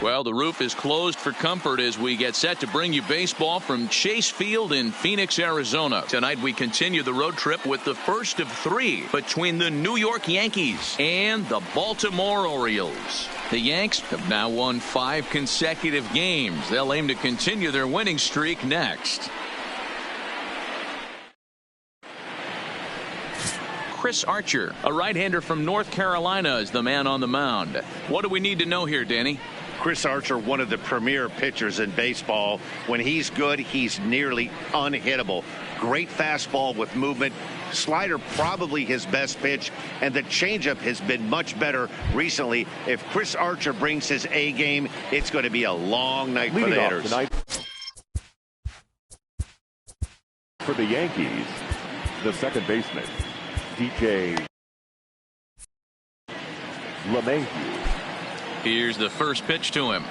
Well, the roof is closed for comfort as we get set to bring you baseball from Chase Field in Phoenix, Arizona. Tonight we continue the road trip with the first of three between the New York Yankees and the Baltimore Orioles. The Yanks have now won 5 consecutive games. They'll aim to continue their winning streak next. Chris Archer, a right-hander from North Carolina, is the man on the mound. What do we need to know here, Danny? Chris Archer, one of the premier pitchers in baseball. When he's good, he's nearly unhittable. Great fastball with movement. Slider probably his best pitch, and the changeup has been much better recently. If Chris Archer brings his A game, it's going to be a long night for the hitters. Tonight for the Yankees, the second baseman, DJ LeMahieu. Here's the first pitch to him.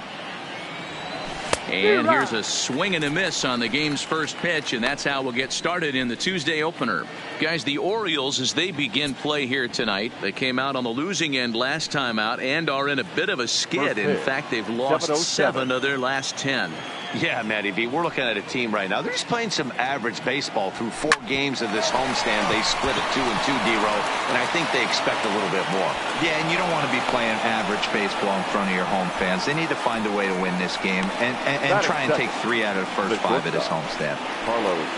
And here's a swing and a miss on the game's first pitch, and that's how we'll get started in the Tuesday opener. Guys, the Orioles, as they begin play here tonight, they came out on the losing end last time out and are in a bit of a skid. In fact, they've lost 7 of their last 10. Yeah, Matty V, we're looking at a team right now. They're just playing some average baseball through 4 games of this homestand. They split a 2-2, D-Row, and I think they expect a little bit more. Yeah, and you don't want to be playing average baseball in front of your home fans. They need to find a way to win this game and try and take 3 out of the first 5 of this homestand. Carlos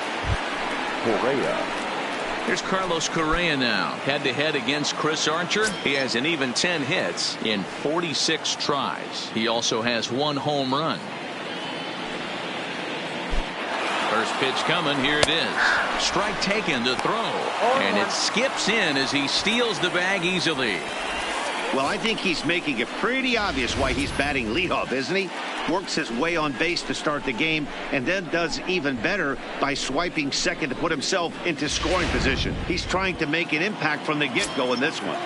Correa. Here's Carlos Correa now, head-to-head against Chris Archer. He has an even 10 hits in 46 tries. He also has 1 home run. First pitch coming. Here it is. Strike taken to throw. And it skips in as he steals the bag easily. Well, I think he's making it pretty obvious why he's batting leadoff, isn't he? Works his way on base to start the game and then does even better by swiping second to put himself into scoring position. He's trying to make an impact from the get-go in this one.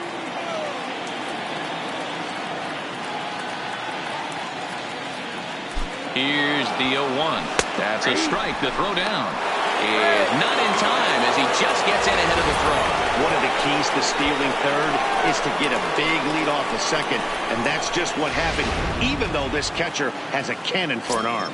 Here's the 0-1. That's a strike to throw down. And not in time as he just gets in ahead of the throw. One of the keys to stealing third is to get a big lead off the second, and that's just what happened, even though this catcher has a cannon for an arm.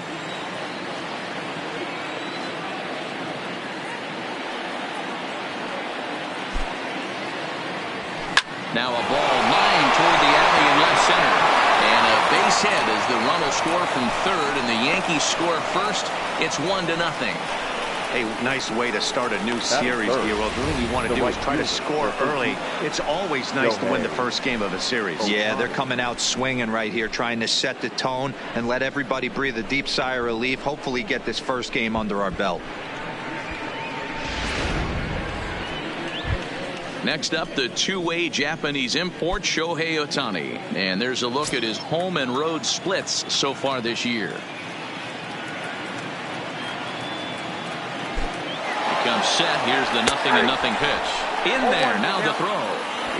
Now a ball lined toward the alley in left center. And a base hit as the run will score from third, and the Yankees score first. It's 1-0. A nice way to start a new series, D-Row. What you want to do is try to score early. It's always nice to win the first game of a series. Yeah, they're coming out swinging right here, trying to set the tone and let everybody breathe a deep sigh of relief. Hopefully get this first game under our belt. Next up, the two-way Japanese import Shohei Ohtani. And there's a look at his home and road splits so far this year. He comes set. Here's the 0-0 pitch. In there. Now the throw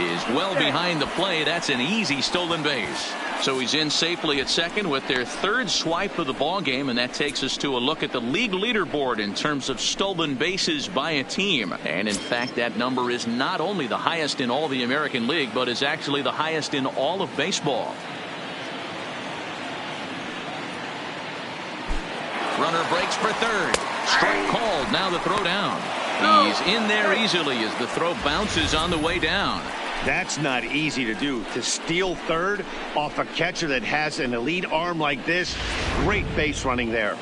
is well behind the play. That's an easy stolen base. So he's in safely at second with their 3rd swipe of the ball game, and that takes us to a look at the league leaderboard in terms of stolen bases by a team. And in fact, that number is not only the highest in all the American League, but is actually the highest in all of baseball. Runner breaks for third. Strike called. Now the throw down. He's in there easily as the throw bounces on the way down. That's not easy to do. To steal third off a catcher that has an elite arm like this, great base running there.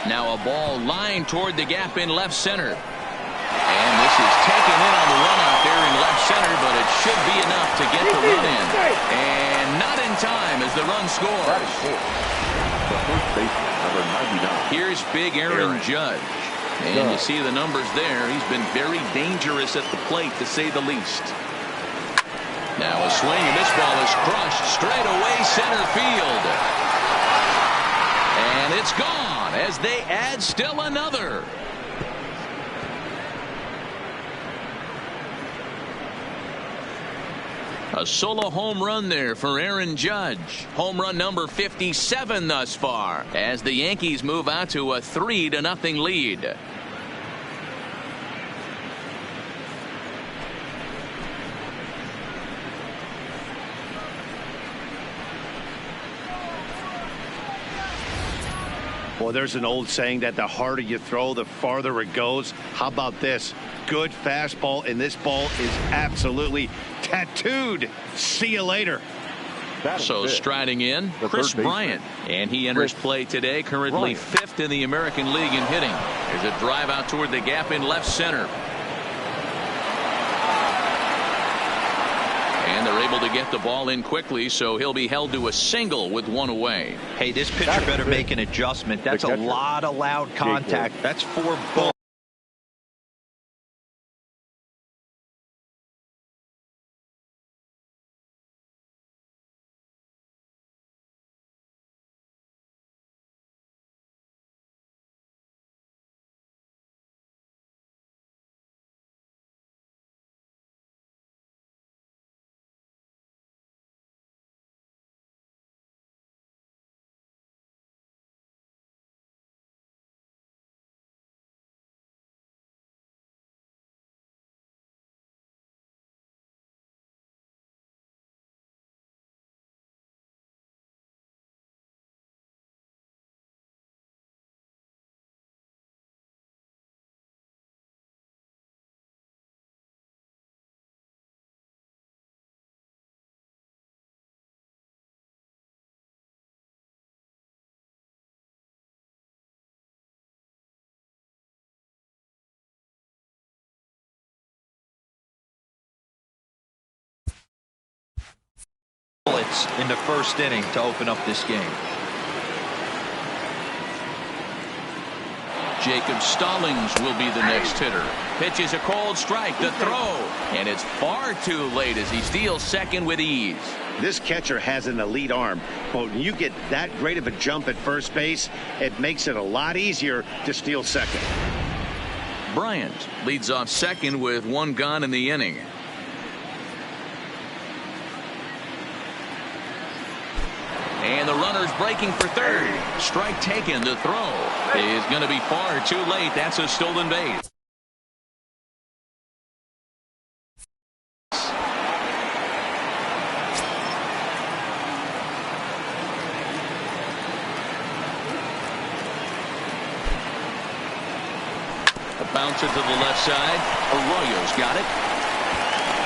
Now a ball lined toward the gap in left center. And this is taken in on the run out there in left center, but it should be enough to get the run in. And not in time as the run scores. The first baseman, number 99. Here's big Aaron Judge. And you see the numbers there. He's been very dangerous at the plate, to say the least. Now a swing, and this ball is crushed straight away center field. And it's gone as they add still another. A solo home run there for Aaron Judge. Home run number 57 thus far as the Yankees move out to a 3-0 lead. Well, there's an old saying that the harder you throw, the farther it goes. How about this? Good fastball, and this ball is absolutely tattooed. See you later. So striding in, Chris Bryant. And he enters play today, currently 5th in the American League in hitting. There's a drive out toward the gap in left center. And they're able to get the ball in quickly, so he'll be held to a single with one away. Hey, this pitcher better make an adjustment. That's a lot of loud contact. That's 4 balls. In the first inning to open up this game. Jacob Stallings will be the next hitter. Pitches a cold strike, the throw, and it's far too late as he steals second with ease. This catcher has an elite arm, but when you get that great of a jump at first base, it makes it a lot easier to steal second. Bryant leads off second with 1 gone in the inning. And the runner's breaking for third. Strike taken. The throw is going to be far too late. That's a stolen base. A bouncer to the left side. Arroyo's got it.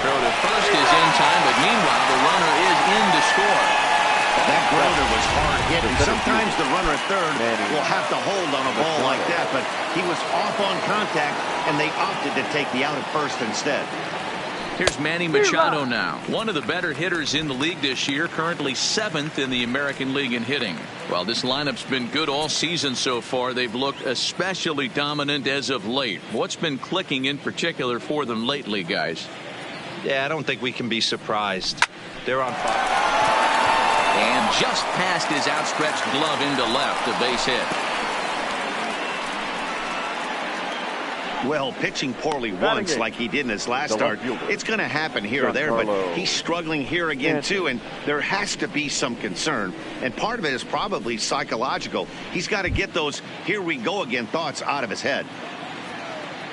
Throw to first is in time, but meanwhile the runner is in to score. That grounder was hard hit, and sometimes the runner at third will have to hold on a ball like that, but he was off on contact, and they opted to take the out at first instead. Here's Manny Machado now, one of the better hitters in the league this year, currently 7th in the American League in hitting. While this lineup's been good all season so far, they've looked especially dominant as of late. What's been clicking in particular for them lately, guys? Yeah, I don't think we can be surprised. They're on fire. And just past his outstretched glove into left, a base hit. Well, pitching poorly once like he did in his last start, it's going to happen here or there, but he's struggling here again too, and there has to be some concern. And part of it is probably psychological. He's got to get those here we go again thoughts out of his head.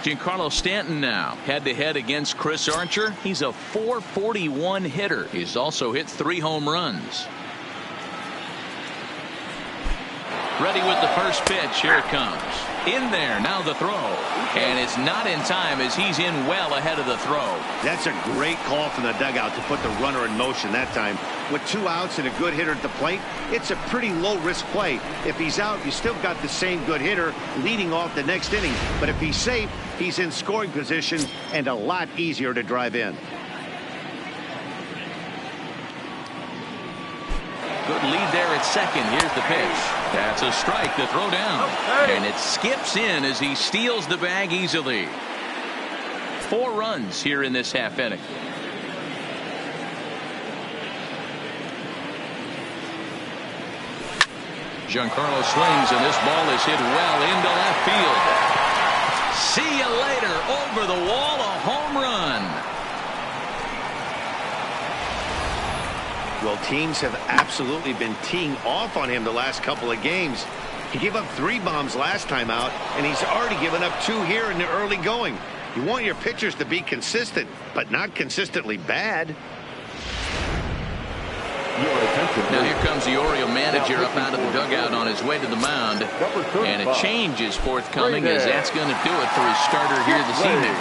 Giancarlo Stanton now head-to-head against Chris Archer. He's a .441 hitter. He's also hit 3 home runs. Ready with the first pitch. Here it comes. In there. Now the throw. And it's not in time as he's in well ahead of the throw. That's a great call from the dugout to put the runner in motion that time. With 2 outs and a good hitter at the plate, it's a pretty low-risk play. If he's out, you still got the same good hitter leading off the next inning. But if he's safe, he's in scoring position and a lot easier to drive in. Good lead there at second. Here's the pitch. That's a strike. The throw down. And it skips in as he steals the bag easily. 4 runs here in this half inning. Giancarlo swings, and this ball is hit well into left field. See you later. Over the wall, a home run. Well, teams have absolutely been teeing off on him the last couple of games. He gave up 3 bombs last time out, and he's already given up 2 here in the early going. You want your pitchers to be consistent, but not consistently bad. Your attention, Now here please. comes the Oriole manager up out of the dugout on his way to the mound. And a change is forthcoming, as that's going to do it for his starter here this evening.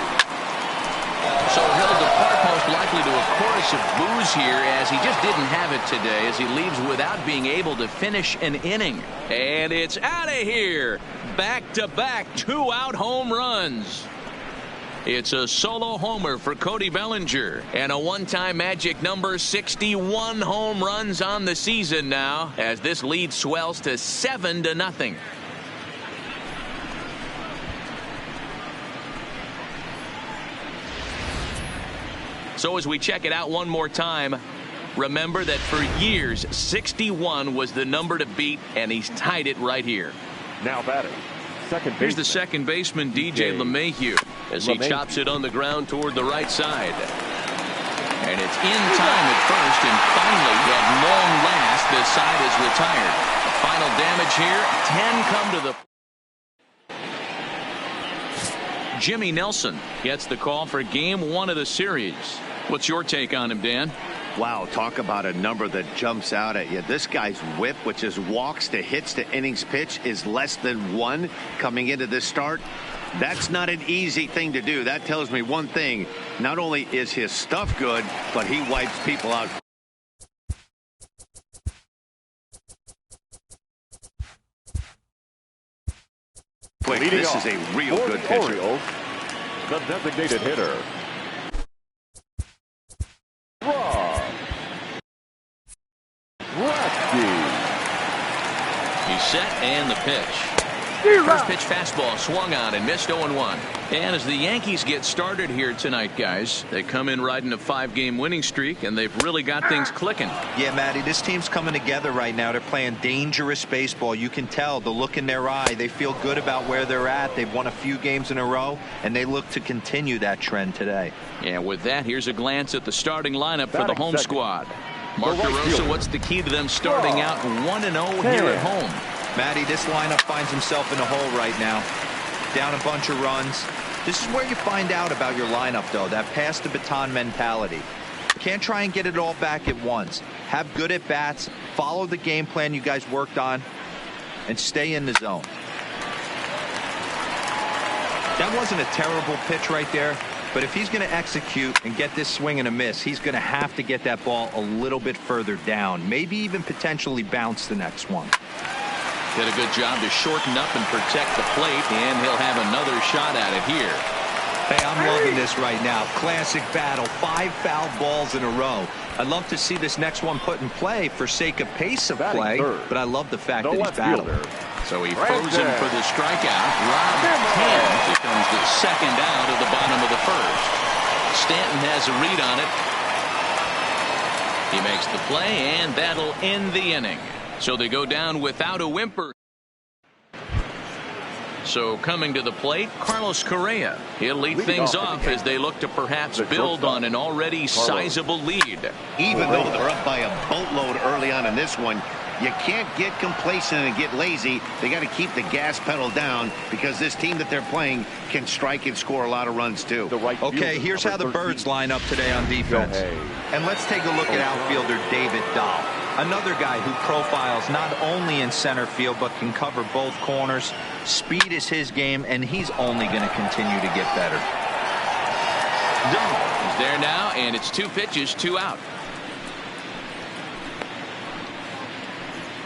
So he'll depart most likely to a chorus of boos here, as he just didn't have it today, as he leaves without being able to finish an inning. And it's out of here. Back-to-back 2-out home runs. It's a solo homer for Cody Bellinger, and a one-time magic number, 61 home runs on the season now, as this lead swells to 7-0. So as we check it out one more time, remember that for years 61 was the number to beat, and he's tied it right here. Now batting, second Here's the baseman. second baseman, DJ LeMahieu, as he chops it on the ground toward the right side. And it's in time at first, and finally, at long last, this side is retired. Final damage here, 10 come to the... Jimmy Nelson gets the call for game 1 of the series. What's your take on him, Dan? Wow, talk about a number that jumps out at you. This guy's whip, which is walks to hits to innings pitch, is less than 1 coming into this start. That's not an easy thing to do. That tells me one thing. Not only is his stuff good, but he wipes people out. Quick, Leading this off is a real for good the pitcher. Orioles, the designated hitter, Rob Rasky. He's set, and the pitch. First pitch fastball swung on and missed 0-1. And as the Yankees get started here tonight, guys, they come in riding a 5-game winning streak, and they've really got things clicking. Yeah, Matty, this team's coming together right now. They're playing dangerous baseball. You can tell the look in their eye. They feel good about where they're at. They've won a few games in a row, and they look to continue that trend today. And with that, here's a glance at the starting lineup for the home second. squad. Mark The right DeRosa, fielder. what's the key to them starting out 1-0 here at home? Matty, this lineup finds himself in a hole right now. Down a bunch of runs. This is where you find out about your lineup, though, that pass the baton mentality. Can't try and get it all back at once. Have good at-bats, follow the game plan you guys worked on, and stay in the zone. That wasn't a terrible pitch right there, but if he's going to execute and get this swing and a miss, he's going to have to get that ball a little bit further down, maybe even potentially bounce the next one. Did a good job to shorten up and protect the plate, and he'll have another shot at it here. Hey, I'm loving this right now. Classic battle. 5 foul balls in a row. I'd love to see this next one put in play for sake of pace of Batting play, third, but I love the fact the that he's left battling. fielder. So he froze him for the strikeout. Rob Stanton becomes the second out of the bottom of the first. Stanton has a read on it. He makes the play, and that'll end the inning. So they go down without a whimper. So coming to the plate, Carlos Correa. He'll lead things off as they look to perhaps build on an already sizable lead. Even though they're up by a boatload early on in this one, you can't get complacent and get lazy. They got to keep the gas pedal down, because this team that they're playing can strike and score a lot of runs too. Okay, here's how the Birds line up today on defense. And let's take a look at outfielder David Dahl. Another guy who profiles not only in center field but can cover both corners. Speed is his game, and he's only going to continue to get better. He's there now, and it's 2 pitches, 2 out.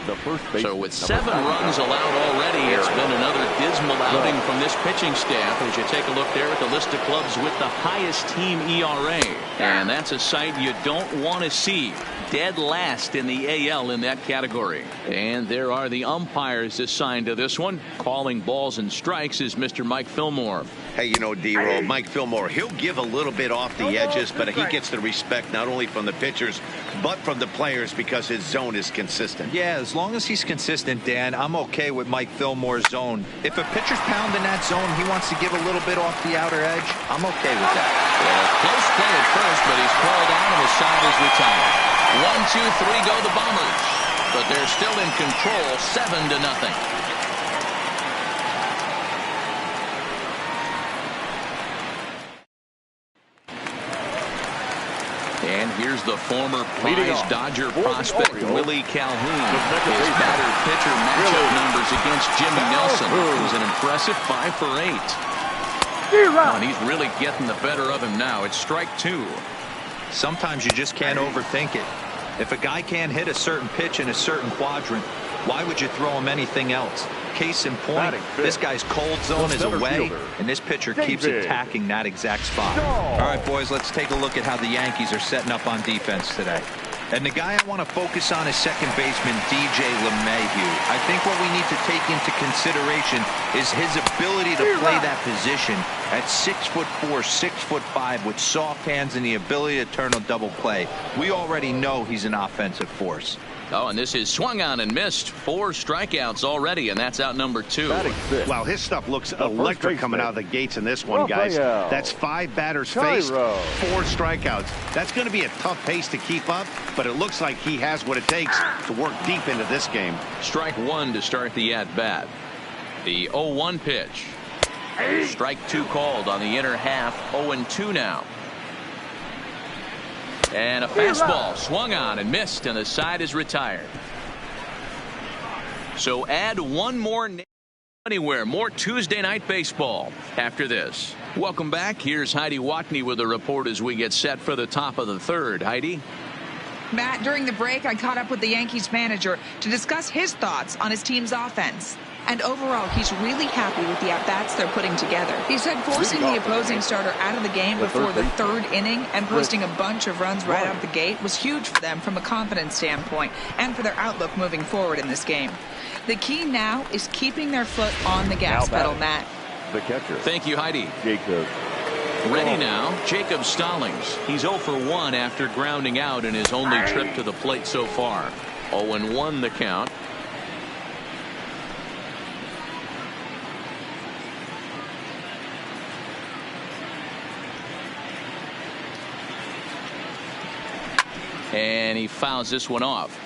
The first baseman, So with 7 runs allowed already, it's been another dismal outing from this pitching staff as you take a look there at the list of clubs with the highest team ERA. And that's a sight you don't want to see. Dead last in the AL in that category. And there are the umpires assigned to this one. Calling balls and strikes is Mr. Mike Fillmore. Hey, you know, D-Roll, Mike Fillmore, he'll give a little bit off the edges, but he gets the respect not only from the pitchers but from the players because his zone is consistent. Yeah, as long as he's consistent, Dan, I'm okay with Mike Fillmore's zone. If a pitcher's pounding that zone, he wants to give a little bit off the outer edge, I'm okay with that. Well, close play at first, but he's called on and his side is retired. 1, 2, 3 go the Bombers, but they're still in control, 7-0. And Here's the former prize Dodger prospect Willie Calhoun. His batter-pitcher matchup numbers against Jimmy Nelson. It was an impressive 5 for 8. And he's really getting the better of him now. It's strike 2. Sometimes you just can't overthink it. If a guy can't hit a certain pitch in a certain quadrant, why would you throw him anything else? Case in point, this guy's cold zone is away, and this pitcher keeps attacking that exact spot. All right, boys, let's take a look at how the Yankees are setting up on defense today. And the guy I want to focus on is second baseman DJ LeMahieu. I think what we need to take into consideration is his ability to play that position at 6'4", 6'5", with soft hands and the ability to turn a double play. We already know he's an offensive force. Oh, and this is swung on and missed. 4 strikeouts already, and that's out number 2. Wow, his stuff looks electric coming out of the gates in this one, guys. That's 5 batters faced, 4 strikeouts. That's going to be a tough pace to keep up, but it looks like he has what it takes to work deep into this game. Strike 1 to start the at-bat. The 0-1 pitch. Strike 2 called on the inner half. 0-2 now. And a fastball swung on and missed, and the side is retired. So add one more anywhere. More Tuesday night baseball after this. Welcome back. Here's Heidi Watney with a report as we get set for the top of the third. Heidi? Matt, during the break, I caught up with the Yankees manager to discuss his thoughts on his team's offense. And overall, he's really happy with the at-bats they're putting together. He said forcing the opposing starter out of the game before the third inning and posting a bunch of runs right out of the gate was huge for them from a confidence standpoint and for their outlook moving forward in this game. The key now is keeping their foot on the gas pedal, Matt. The catcher. Thank you, Heidi. Jacob. Ready now, Jacob Stallings. He's 0 for 1 after grounding out in his only trip to the plate so far. 0-1 the count. And he fouls this one off.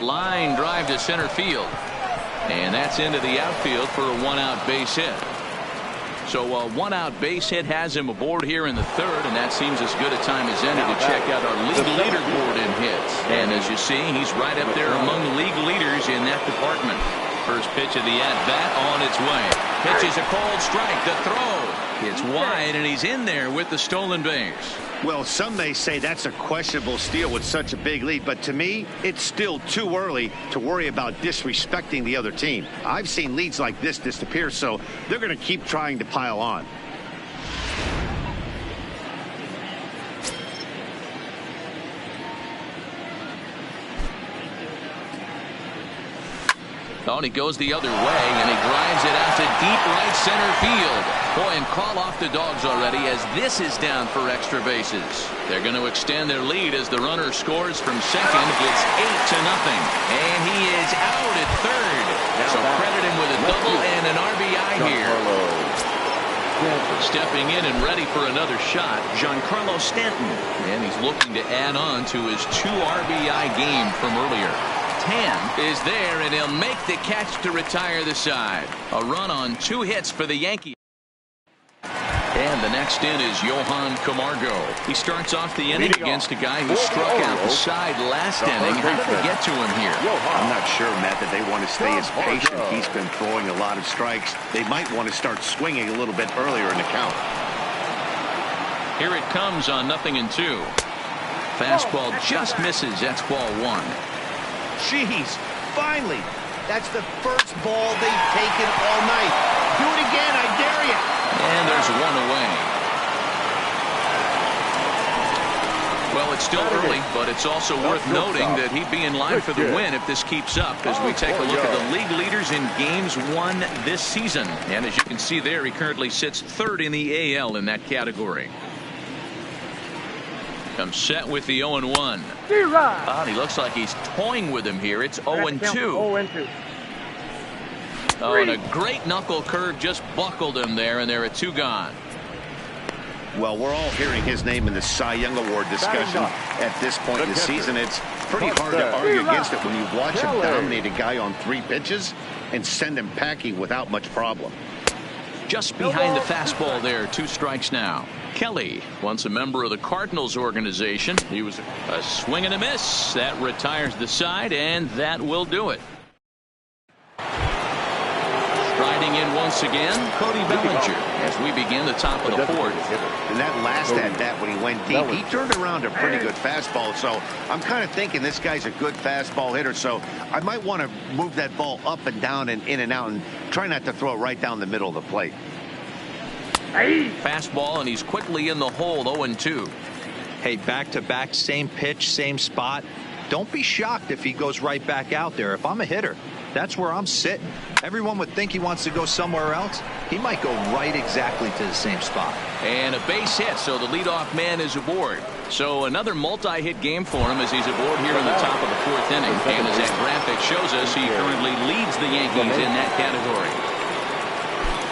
Line drive to center field. And that's into the outfield for a 1-out base hit. So a 1-out base hit has him aboard here in the third, and that seems as good a time as any to check out our league leaderboard in hits. And as you see, he's right up there among the league leaders in that department. First pitch of the at-bat on its way. Pitches a cold strike. The throw. It's wide, and he's in there with the stolen base. Well, some may say that's a questionable steal with such a big lead, but to me, it's still too early to worry about disrespecting the other team. I've seen leads like this disappear, so they're going to keep trying to pile on. Oh, and he goes the other way, and he drives it out to deep right center field. Boy, and call off the Dogs already as this is down for extra bases. They're going to extend their lead as the runner scores from second. It's 8-0. And he is out at third. So credit him with a double and an RBI here. Stepping in and ready for another shot, Giancarlo Stanton. And he's looking to add on to his 2 RBI game from earlier. Is there, and he'll make the catch to retire the side. A run on 2 hits for the Yankees. And the next in is Johan Camargo. He starts off the inning against a guy who struck out the side last inning. How did they get to him here? I'm not sure, Matt, that they want to stay as patient. He's been throwing a lot of strikes. They might want to start swinging a little bit earlier in the count. Here it comes on 0-2. Fastball just misses. That's ball 1. Jeez, finally. That's the first ball they've taken all night. Do it again, I dare you. And there's 1 away. Well, it's still early, but it's also worth noting that he'd be in line for the win if this keeps up as we take a look at the league leaders in games won this season. And as you can see there, he currently sits 3rd in the AL in that category. Comes set with the 0-1. He looks like he's toying with him here. It's 0-2. Oh, and a great knuckle curve just buckled him there, and there are 2 gone. Well, we're all hearing his name in the Cy Young Award discussion at this point in the season. It's pretty hard to argue against it when you watch him dominate a guy on 3 pitches and send him packing without much problem. Just behind the fastball there. 2 strikes now. Kelly, once a member of the Cardinals organization. He was a swing and a miss. That retires the side, and that will do it. Striding in once again, Cody Bellinger, as we begin the top of the 4th. And that last at-bat when he went deep, he turned around a pretty good fastball. So I'm kind of thinking this guy's a good fastball hitter. So I might want to move that ball up and down and in and out and try not to throw it right down the middle of the plate. Fastball, and he's quickly in the hole. 0-2. Hey, back-to-back, same pitch, same spot. Don't be shocked if he goes right back out there. If I'm a hitter, that's where I'm sitting. Everyone would think he wants to go somewhere else. He might go right exactly to the same spot. And a base hit, so the leadoff man is aboard. So another multi-hit game for him as he's aboard here in the top of the 4th inning. And as that graphic shows us, he currently leads the Yankees in that category.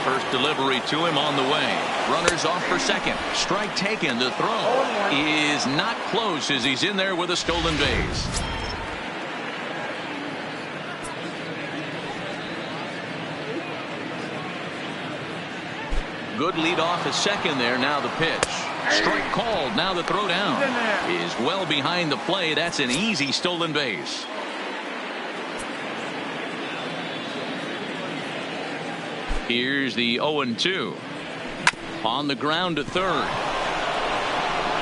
First delivery to him on the way. Runners off for second. Strike taken. The throw is not close as he's in there with a stolen base. Good lead off at second there. Now the pitch. Strike called. Now the throw down is well behind the play. That's an easy stolen base. Here's the 0-2. On the ground to third.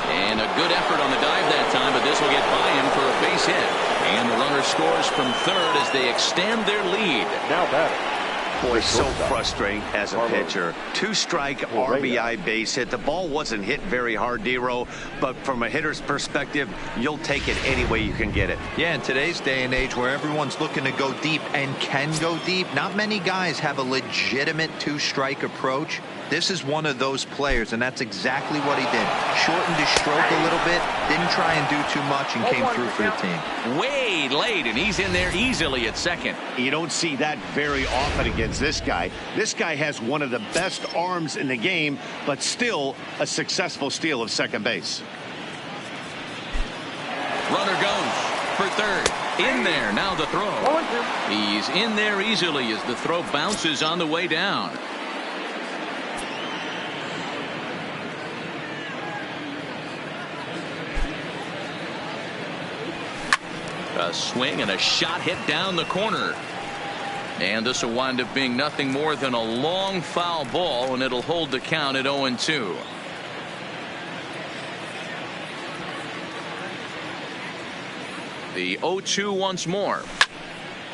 And a good effort on the dive that time, but this will get by him for a base hit. And the runner scores from third as they extend their lead. Now batting. Boy, so frustrating as a pitcher. 2-strike RBI base hit. The ball wasn't hit very hard, Dero, but from a hitter's perspective, you'll take it any way you can get it. Yeah, in today's day and age where everyone's looking to go deep and can go deep, not many guys have a legitimate 2-strike approach. This is one of those players, and that's exactly what he did. Shortened his stroke a little bit, didn't try and do too much, and came through for the team. Way late, and he's in there easily at second. You don't see that very often against this guy. This guy has one of the best arms in the game, but still a successful steal of second base. Runner goes for third. In there, now the throw. He's in there easily as the throw bounces on the way down. A swing and a shot hit down the corner. And this will wind up being nothing more than a long foul ball, and it'll hold the count at 0-2. The 0-2 once more.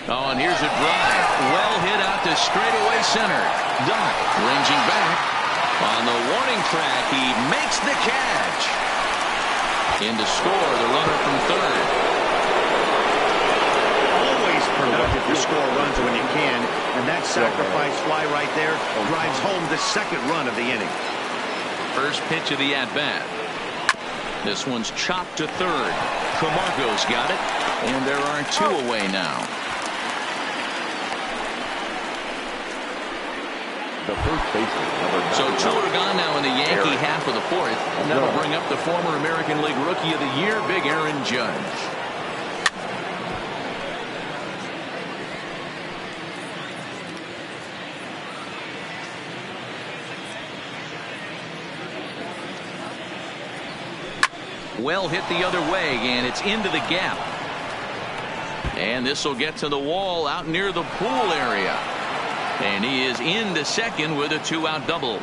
Oh, and here's a drive. Well hit out to straightaway center. Doc ranging back. On the warning track, he makes the catch. In to score, the runner from third. Productive to score runs when you can, and that sacrifice fly right there drives home the second run of the inning. First pitch of the at-bat. This one's chopped to third. Camargo's got it, and there are 2 away now. The first baseman, number 99. So 2 are gone now in the Yankee half of the 4th, and that'll bring up the former American League Rookie of the Year, Big Aaron Judge. Well hit the other way, and it's into the gap. And this will get to the wall out near the pool area. And he is into second with a 2-out double.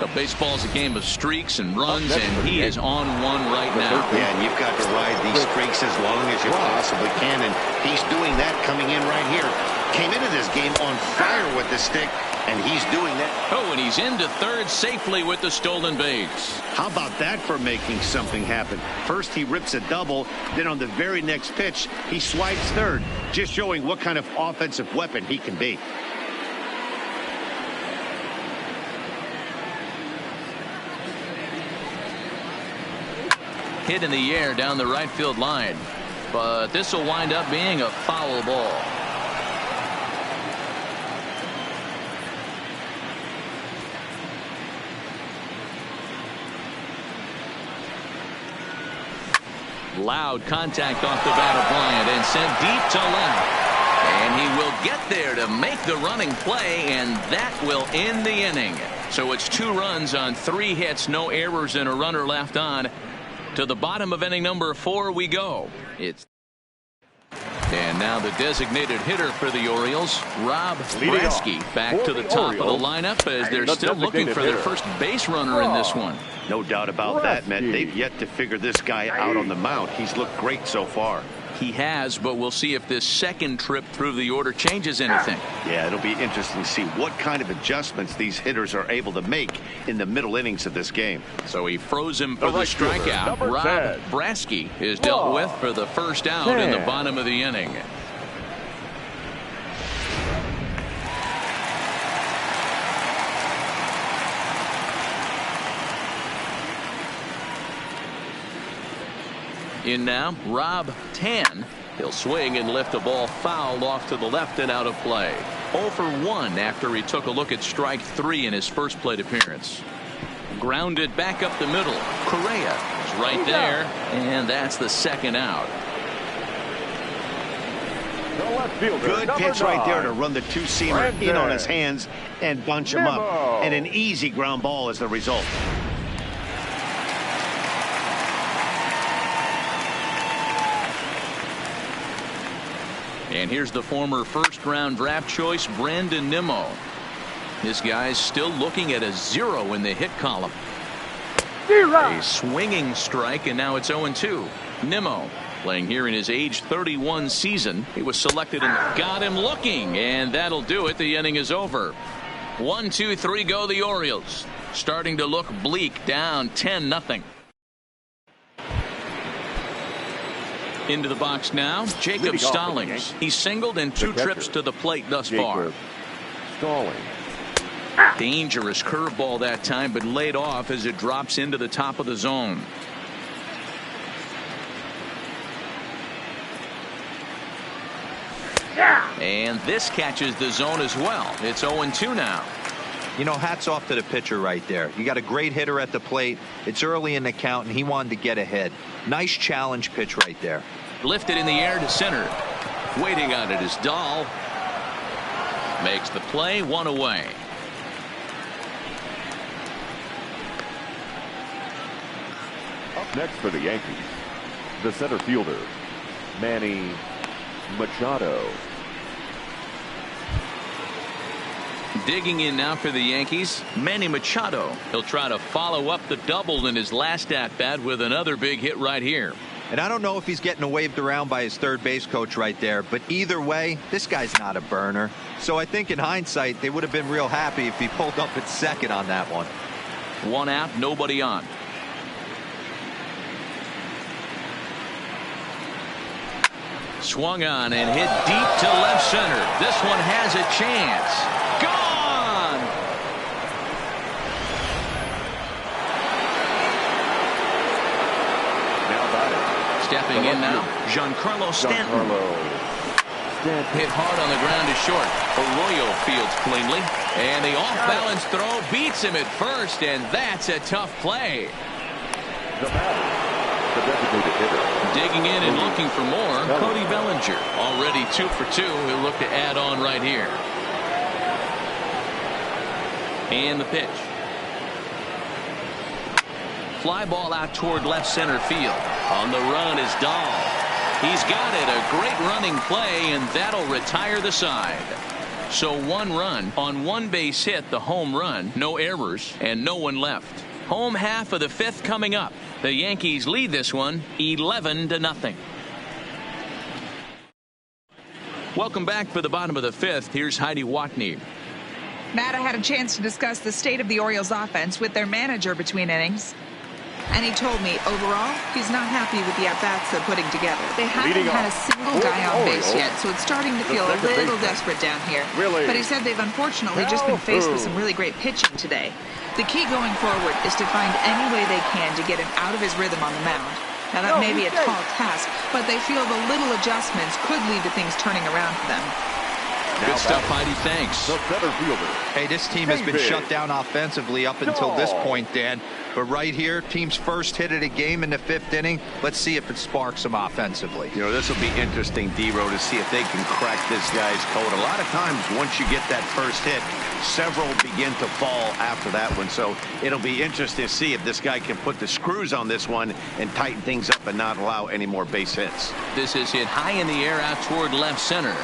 But baseball's a game of streaks and runs, and he is on one right now. Yeah, and you've got to ride these streaks as long as you possibly can, and he's doing that coming in right here. Came into this game on fire with the stick, and he's doing that. Oh, and he's into third safely with the stolen base. How about that for making something happen? First he rips a double, then on the very next pitch he swipes third, just showing what kind of offensive weapon he can be. Hit in the air down the right field line, but this will wind up being a foul ball. Loud contact off the bat of Bryant and sent deep to left. And he will get there to make the running play, and that will end the inning. So it's 2 runs on 3 hits, no errors, and a runner left on. To the bottom of inning number 4 we go. And now the designated hitter for the Orioles, Rob Brasky, back to the top of the lineup as they're still looking for their first base runner in this one. No doubt about that, Matt. They've yet to figure this guy out on the mound. He's looked great so far. He has, but we'll see if this second trip through the order changes anything. Yeah, it'll be interesting to see what kind of adjustments these hitters are able to make in the middle innings of this game. So he froze him for the strikeout. Rob Brasky is dealt with for the first out in the bottom of the inning. In now, Rob Tan. He'll swing and lift a ball foul off to the left and out of play. 0 for 1 after he took a look at strike 3 in his first plate appearance. Grounded back up the middle. Correa is right there, and that's the second out. Good pitch right there to run the 2-seamer in on his hands and bunch him up. And an easy ground ball as the result. And here's the former first-round draft choice, Brandon Nimmo. This guy's still looking at a 0 in the hit column. A swinging strike, and now it's 0-2. Nimmo playing here in his age 31 season. He was selected and got him looking, and that'll do it. The inning is over. 1, 2, 3 go the Orioles. Starting to look bleak, down 10-0. Into the box now, Jacob Stallings. He's singled in 2 trips to the plate thus far. Dangerous curveball that time, but laid off as it drops into the top of the zone. And this catches the zone as well. It's 0-2 now. You know, hats off to the pitcher right there. You got a great hitter at the plate. It's early in the count, and he wanted to get ahead. Nice challenge pitch right there. Lifted in the air to center. Waiting on it is Dahl. Makes the play, 1 away. Up next for the Yankees, the center fielder, Manny Machado. Digging in now for the Yankees, Manny Machado. He'll try to follow up the double in his last at-bat with another big hit right here. And I don't know if he's getting waved around by his third base coach right there, but either way, this guy's not a burner. So I think in hindsight, they would have been real happy if he pulled up at second on that one. 1 out, nobody on. Swung on and hit deep to left center. This one has a chance. Gone! Stepping in now, Giancarlo Stanton. Hit hard on the ground to short. Arroyo fields cleanly. And the off-balance throw beats him at first, and that's a tough play. Digging in and looking for more, Cody Bellinger. Already 2 for 2. He'll look to add on right here. And the pitch. Fly ball out toward left center field. On the run is Dahl. He's got it. A great running play, and that'll retire the side. So 1 run on 1 base hit, the home run. No errors and no one left. Home half of the 5th coming up. The Yankees lead this one 11-0. Welcome back for the bottom of the 5th. Here's Heidi Watney. Matt, I had a chance to discuss the state of the Orioles offense with their manager between innings. And he told me, overall, he's not happy with the at-bats they're putting together. They haven't had a single guy on base yet, so it's starting to feel a little desperate down here. But he said they've unfortunately just been faced with some really great pitching today. The key going forward is to find any way they can to get him out of his rhythm on the mound. Now, that may be a tall task, but they feel the little adjustments could lead to things turning around for them. Good stuff, Heidi. Thanks. The center fielder. Hey, this team has been shut down offensively up until this point, Dan. But right here, team's first hit of the game in the 5th inning. Let's see if it sparks them offensively. You know, this will be interesting, D-Row, to see if they can crack this guy's code. A lot of times, once you get that first hit, several begin to fall after that one. So it'll be interesting to see if this guy can put the screws on this one and tighten things up and not allow any more base hits. This is hit high in the air out toward left center.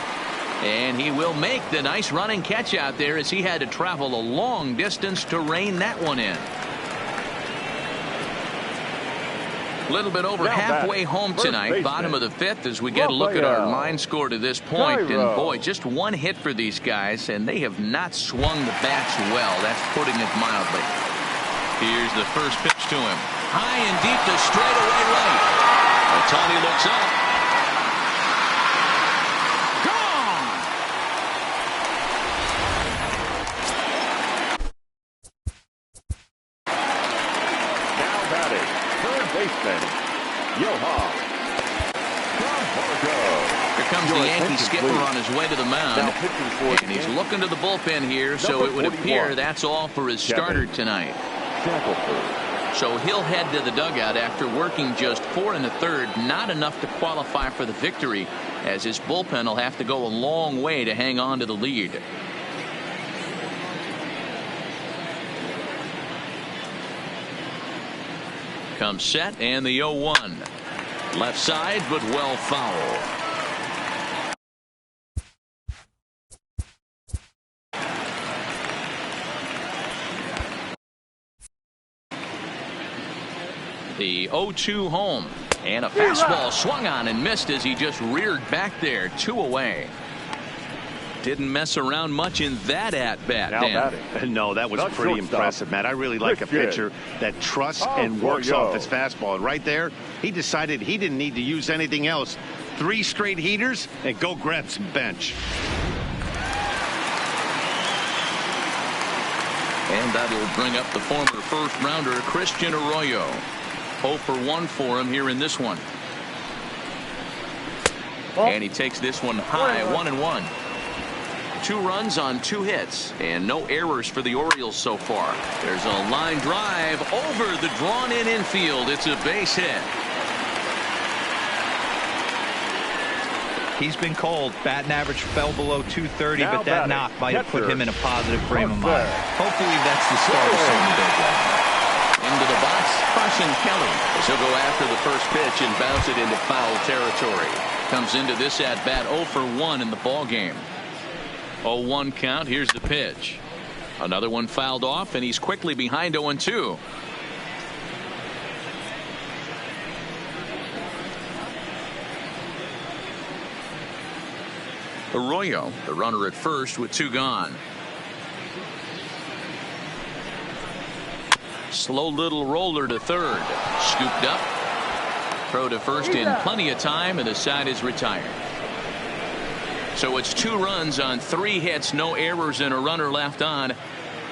And he will make the nice running catch out there as he had to travel a long distance to rein that one in. A little bit over halfway home tonight, bottom of the 5th, as we get a look at our line score to this point. And boy, just one hit for these guys, and they have not swung the bats well. That's putting it mildly. Here's the first pitch to him. High and deep to straightaway right. Ohtani looks up. Here comes the Yankee skipper on his way to the mound, and he's looking to the bullpen here, so it would appear that's all for his starter tonight. So he'll head to the dugout after working just 4 1/3, not enough to qualify for the victory, as his bullpen will have to go a long way to hang on to the lead. Comes set, and the 0-1. Left side, but well foul. The 0-2 home, and a fastball swung on and missed as he just reared back there, 2 away. Didn't mess around much in that at-bat, Dan. No, that was pretty impressive, Matt. I really like a pitcher that trusts and works off his fastball. And right there, he decided he didn't need to use anything else. 3 straight heaters and go grab some bench. And that'll bring up the former first-rounder, Christian Arroyo. 0 for 1 for him here in this one. And he takes this one high, 1-1. 2 runs on 2 hits, and no errors for the Orioles so far. There's a line drive over the drawn-in infield. It's a base hit. He's been cold. Batting average fell below 230, but that knock might have put him in a positive frame of mind. Hopefully that's the start of something big. Into the box, Carson Kelly. He'll go after the first pitch and bounce it into foul territory. Comes into this at-bat 0 for 1 in the ball game. 0-1 count. Here's the pitch. Another one fouled off, and he's quickly behind 0-2. Arroyo, the runner at first with 2 gone. Slow little roller to third. Scooped up. Throw to first in plenty of time, and the side is retired. So it's 2 runs on 3 hits, no errors, and a runner left on.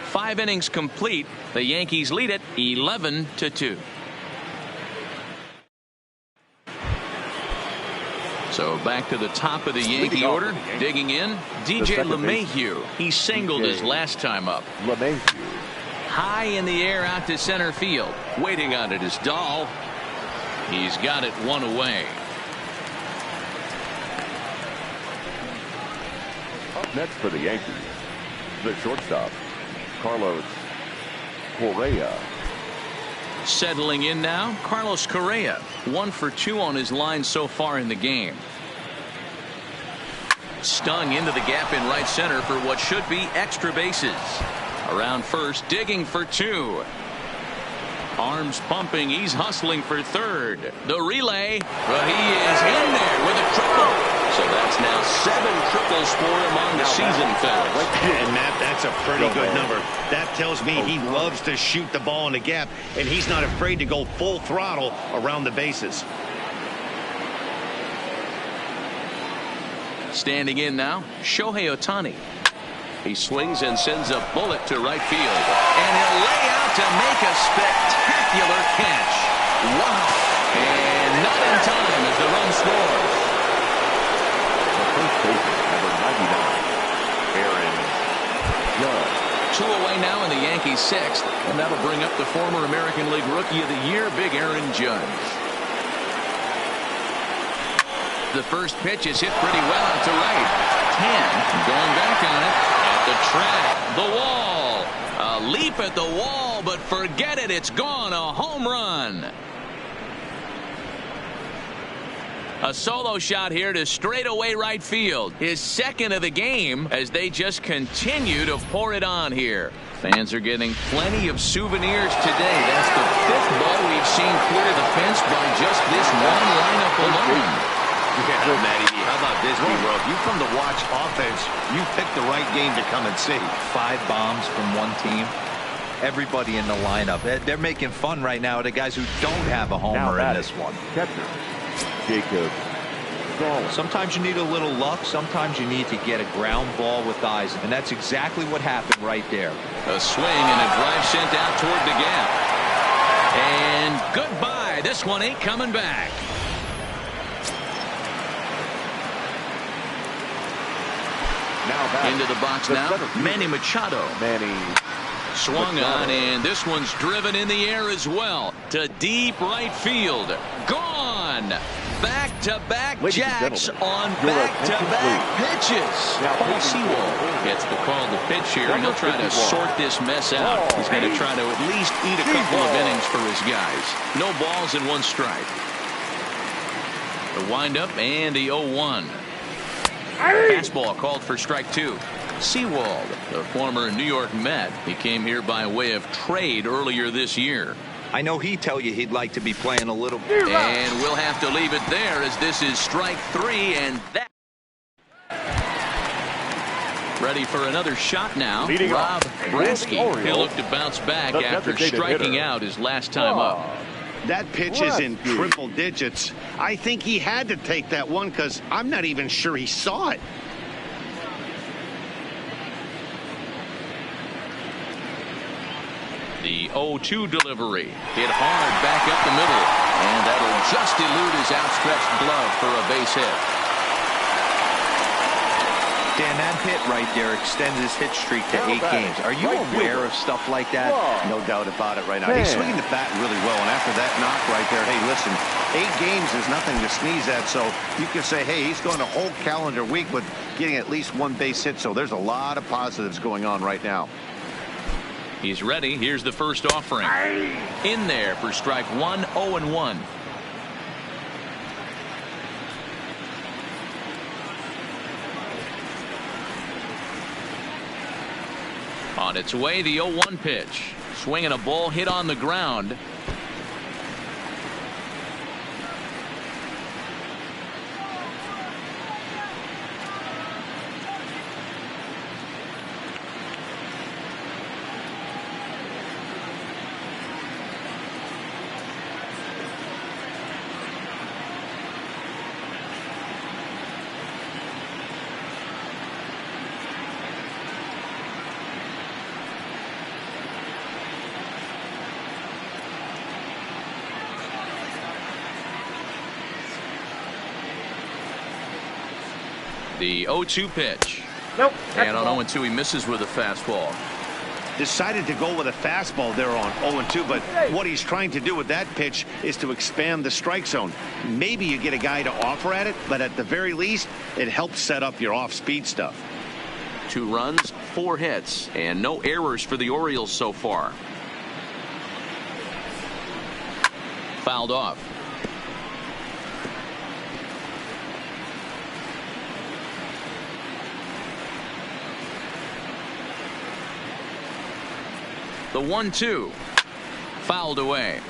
5 innings complete. The Yankees lead it 11-2. So back to the top of the Yankee order. Digging in, DJ LeMahieu. He singled his last time up. High in the air out to center field. Waiting on it is Dahl. He's got it 1 away. Up next for the Yankees, the shortstop, Carlos Correa. Settling in now, Carlos Correa. 1 for 2 on his line so far in the game. Stung into the gap in right center for what should be extra bases. Around first, digging for 2. Arms pumping, he's hustling for third. The relay, but he is in there with a triple. So that's now 7 triples for him on the season, fellas. And Matt, that's a pretty good number. That tells me he loves to shoot the ball in the gap, and he's not afraid to go full throttle around the bases. Standing in now, Shohei Ohtani. He swings and sends a bullet to right field. And he'll lay out to make a spectacular catch. Wow. And not in time as the run scores. The first baseman, number 99, 2 away now in the Yankees' 6th, and that'll bring up the former American League Rookie of the Year, Big Aaron Judge. The first pitch is hit pretty well out to right. 10 going back on it at the track, the wall, a leap at the wall, but forget it, it's gone, a home run. A solo shot here to straightaway right field. His second of the game as they just continue to pour it on here. Fans are getting plenty of souvenirs today. That's the 5th ball we've seen clear the fence by just this one lineup alone. Yeah, Matty, how about this, B-Bro? If you come to watch offense, you pick the right game to come and see. 5 bombs from one team. Everybody in the lineup. They're making fun right now of the guys who don't have a homer in this one. Catcher, Jacob. Sometimes you need a little luck. Sometimes you need to get a ground ball with eyes. And that's exactly what happened right there. A swing and a drive sent out toward the gap. And goodbye. This one ain't coming back. Now into the box now. Manny Machado. Manny. Swung on, and this one's driven in the air as well to deep right field. Gone. Back-to-back jacks on back-to-back pitches. Paul Sewell gets the call to pitch here, and he'll try to sort this mess out. He's going to try to at least eat a couple of innings for his guys. No balls and 1 strike. The windup and the 0-1. Fastball called for strike 2. Sewell, the former New York Met, he came here by way of trade earlier this year. I know he'd tell you he'd like to be playing a little. And we'll have to leave it there as this is strike 3, and that. Ready for another shot now. Rob Bransky. He'll look to bounce back after striking out his last time up. That pitch is in triple digits. I think he had to take that one because I'm not even sure he saw it. The 0-2 delivery. Hit hard back up the middle. And that'll just elude his outstretched glove for a base hit. Dan, that hit right there extends his hit streak to 8 games. Are you aware of stuff like that? No doubt about it right now. He's swinging the bat really well, and after that knock right there, hey, listen, 8 games is nothing to sneeze at, so you can say, hey, he's going a whole calendar week with getting at least 1 base hit, so there's a lot of positives going on right now. He's ready. Here's the first offering. In there for strike 1, 0-1. On its way, the 0-1 pitch. Swinging a ball hit on the ground. The 0-2 pitch. Nope. And on 0-2, he misses with a fastball. Decided to go with a fastball there on 0-2, but what he's trying to do with that pitch is to expand the strike zone. Maybe you get a guy to offer at it, but at the very least, it helps set up your off-speed stuff. 2 runs, 4 hits, and no errors for the Orioles so far. Fouled off. The 1-2 fouled away.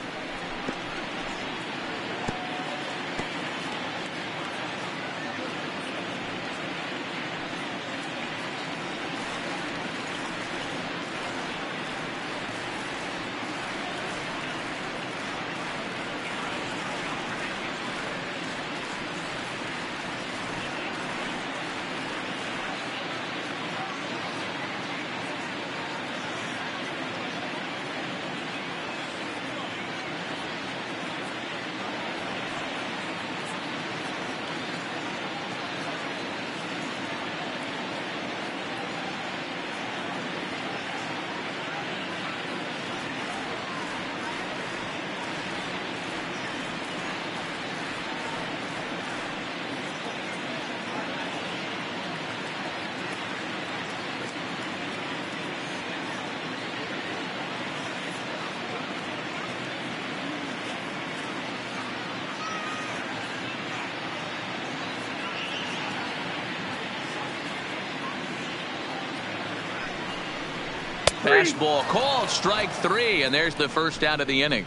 Fastball called strike 3, and there's the first out of the inning.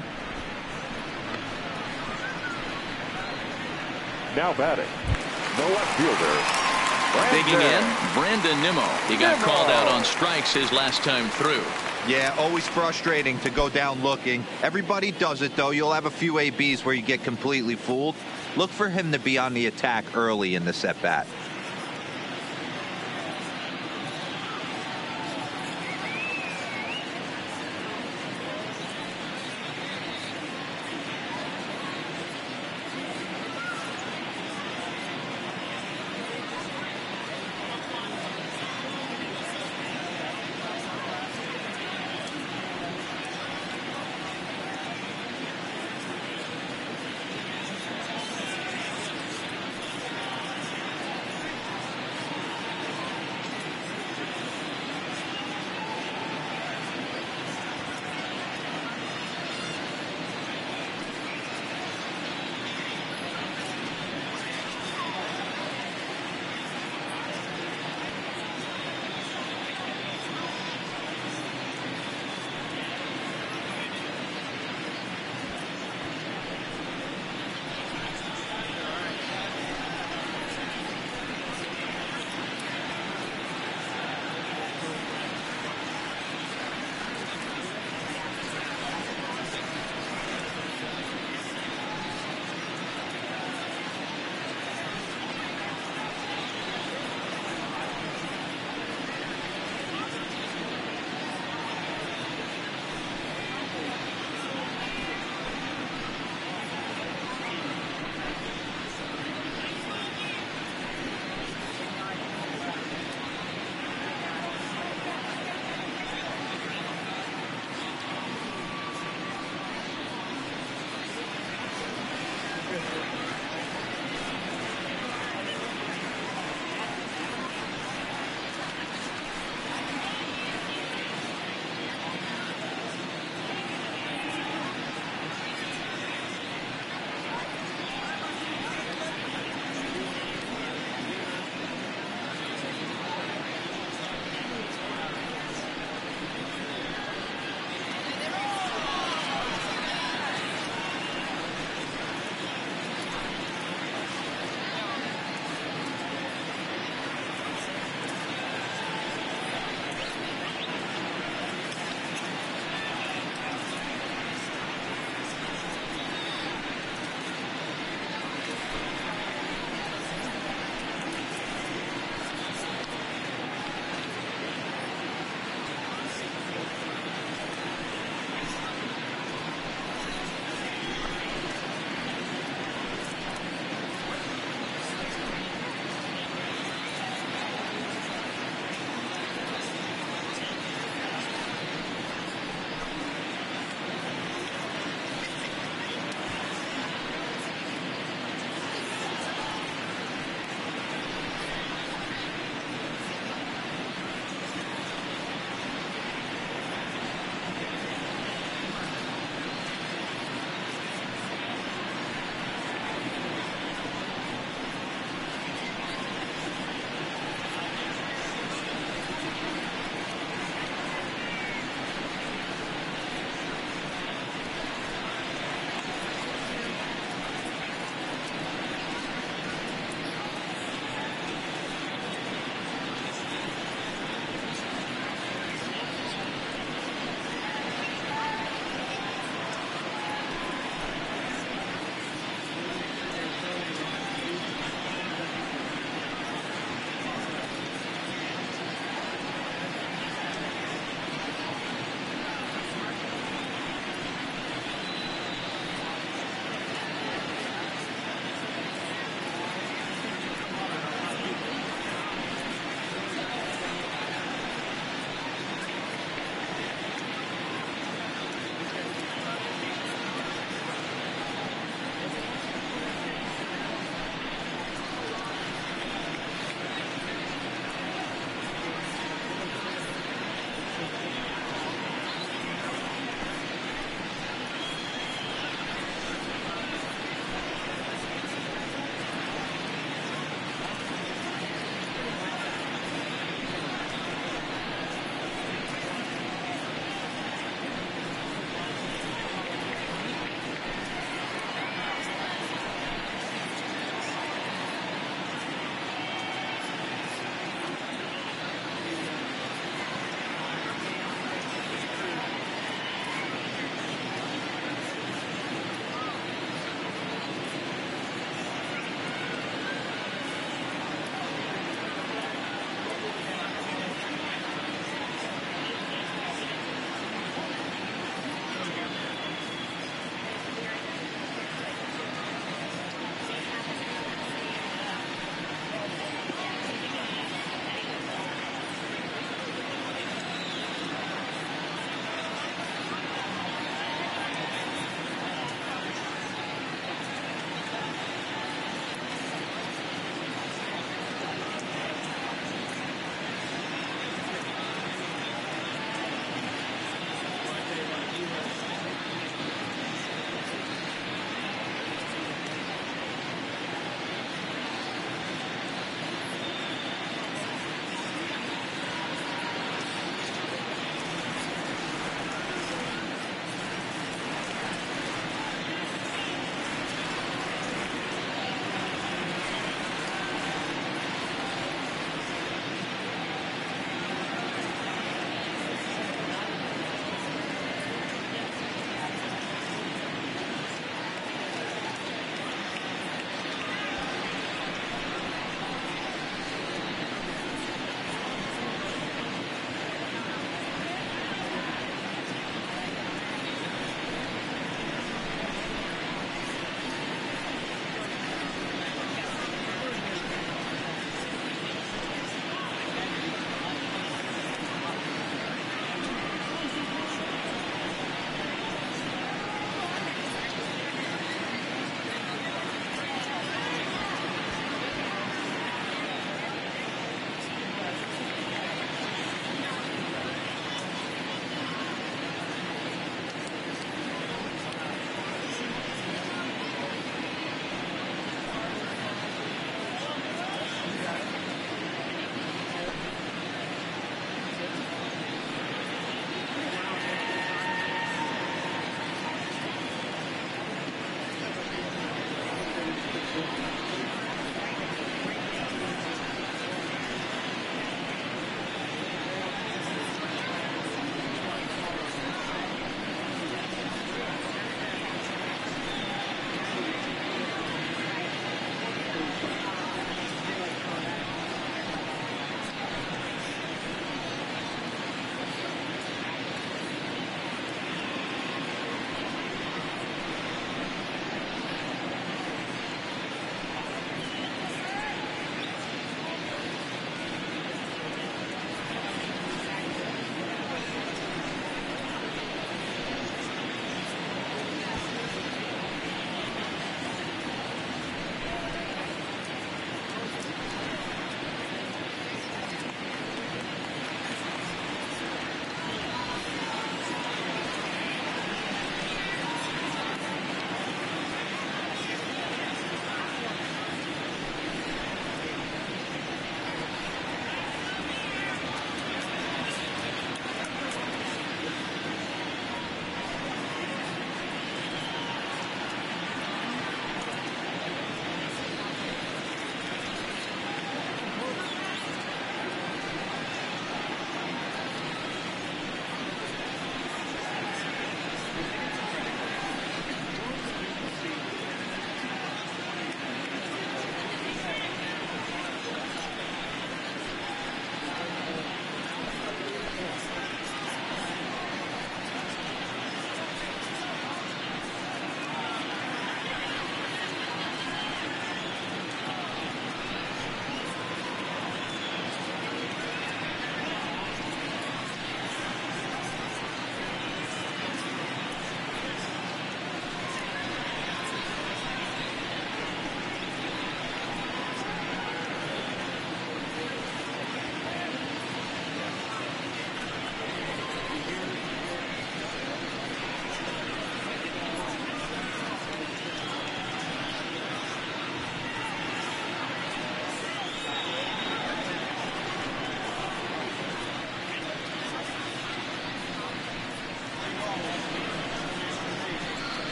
Now batting, the left fielder, Digging in, Brandon Nimmo. He got called out on strikes his last time through. Yeah, always frustrating to go down looking. Everybody does it, though. You'll have a few ABs where you get completely fooled. Look for him to be on the attack early in this at-bat.